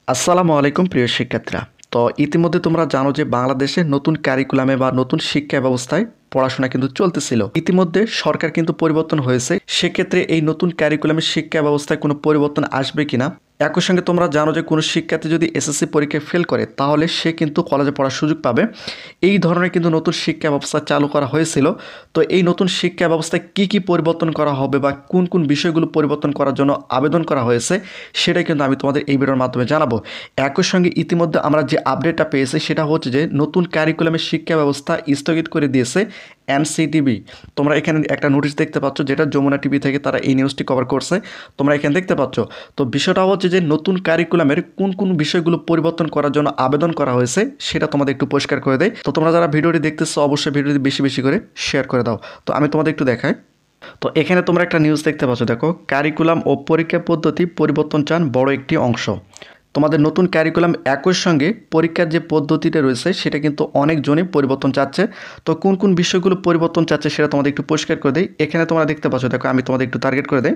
আসসালামু আলাইকুম প্রিয় শিক্ষার্থীরা। তো ইতিমধ্যে তোমরা জানো যে বাংলাদেশে নতুন কারিকুলামে বা নতুন শিক্ষা ব্যবস্থায় পড়াশোনা কিন্তু চলতেছিল। ইতিমধ্যে সরকার কিন্তু পরিবর্তন হয়েছে। সেক্ষেত্রে এই নতুন কারিকুলামের শিক্ষা ব্যবস্থায় কোনো পরিবর্তন আসবে কিনা, একই সঙ্গে তোমরা জানো যে কোনো শিক্ষার্থী যদি এসএসসি পরীক্ষায় ফেল করে তাহলে সে কিন্তু কলেজে পড়ার সুযোগ পাবে। এই ধরনের কিন্তু নতুন শিক্ষা ব্যবস্থা চালু করা হয়েছিল। তো এই নতুন শিক্ষা ব্যবস্থায় কি কি পরিবর্তন করা হবে বা কোন কোন বিষয়গুলো পরিবর্তন করার জন্য আবেদন করা হয়েছে সেটাই কিন্তু আমি তোমাদের এই ভিডিওর মাধ্যমে জানাবো। একই সঙ্গে ইতিমধ্যে আমরা যে আপডেটটা পেয়েছি সেটা হচ্ছে যে নতুন কারিকুলামের শিক্ষা ব্যবস্থা স্থগিত করে দিয়েছে এনসিটিবি। তোমরা এখানে একটা নোটিশ দেখতে পাচ্ছ, যেটা যমুনা টিভি থেকে তারা এই নিউজটি কভার করছে, তোমরা এখানে দেখতে পাচ্ছ। তো বিষয়টা হচ্ছে যে নতুন কারিকুলামের কোন কোন বিষয়গুলো পরিবর্তন করার জন্য আবেদন করা হয়েছে সেটা তোমাদের একটু পরিষ্কার করে দেয়। তো তোমরা যারা ভিডিওটি দেখতেছো অবশ্যই ভিডিওটি বেশি বেশি করে শেয়ার করে দাও। তো আমি তোমাদের একটু দেখাই। তো এখানে তোমরা একটা নিউজ দেখতে পাচ্ছ, দেখো, কারিকুলাম ও পরীক্ষা পদ্ধতি পরিবর্তন চান বড় একটি অংশ। তোমাদের নতুন কারিকুলাম একই সঙ্গে পরীক্ষার যে পদ্ধতিটা রয়েছে সেটা কিন্তু অনেকজনই পরিবর্তন চাচ্ছে। তো কোন কোন বিষয়গুলো পরিবর্তন চাচ্ছে সেটা তোমাদের একটু পরিষ্কার করে দেয়। এখানে তোমরা দেখতে পাচ্ছ, দেখো, আমি তোমাদের একটু টার্গেট করে দেই।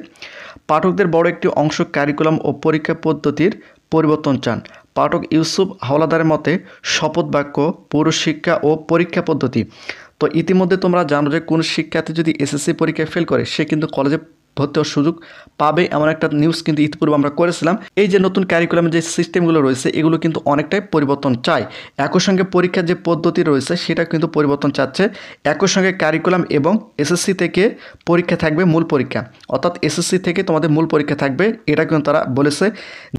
পাঠকদের বড় একটি অংশ কারিকুলাম ও পরীক্ষা পদ্ধতির পরিবর্তন চান। পাঠক ইউসুফ হাওলাদারের মতে শপথ বাক্য, পুরুষ-শিক্ষা ও পরীক্ষা পদ্ধতি। তো ইতিমধ্যে তোমরা জানো যে কোন শিক্ষার্থী যদি এসএসসি পরীক্ষায় ফেল করে সে কিন্তু কলেজে ভর্তি হওয়ার সুযোগ পাবে, এমন একটা নিউজ কিন্তু ইতিপূর্বে আমরা করেছিলাম। এই যে নতুন কারিকুলামের যে সিস্টেমগুলো রয়েছে এগুলো কিন্তু অনেকটাই পরিবর্তন চায়। একই সঙ্গে পরীক্ষার যে পদ্ধতি রয়েছে সেটা কিন্তু পরিবর্তন চাচ্ছে। একই সঙ্গে কারিকুলাম এবং এসএসসি থেকে পরীক্ষা থাকবে মূল পরীক্ষা, অর্থাৎ এসএসসি থেকে তোমাদের মূল পরীক্ষা থাকবে। এটা কিন্তু তারা বলেছে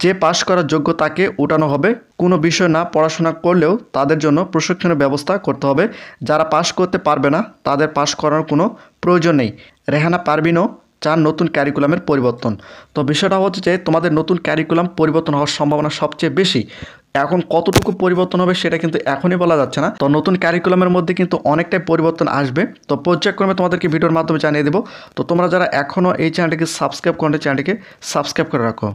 যে পাশ করার যোগ্য তাকে উঠানো হবে। কোনো বিষয় না পড়াশোনা করলেও তাদের জন্য প্রশিক্ষণের ব্যবস্থা করতে হবে। যারা পাশ করতে পারবে না তাদের পাশ করার কোনো প্রয়োজন নেই। রেহানা পারভিনও চান নতুন কারিকুলামের পরিবর্তন। তো বিষয়টা হচ্ছে যে তোমাদের নতুন কারিকুলাম পরিবর্তন হওয়ার সম্ভাবনা সবচেয়ে বেশি। এখন কতটুকু পরিবর্তন হবে সেটা কিন্তু এখনই বলা যাচ্ছে না। তো নতুন কারিকুলামের মধ্যে কিন্তু অনেকটাই পরিবর্তন আসবে। তো পর্যায়ক্রমে তোমাদেরকে ভিডিওর মাধ্যমে জানিয়ে দেবো। তো তোমরা যারা এখনও এই চ্যানেলটিকে সাবস্ক্রাইব করো চ্যানেলটিকে সাবস্ক্রাইব করে রাখো।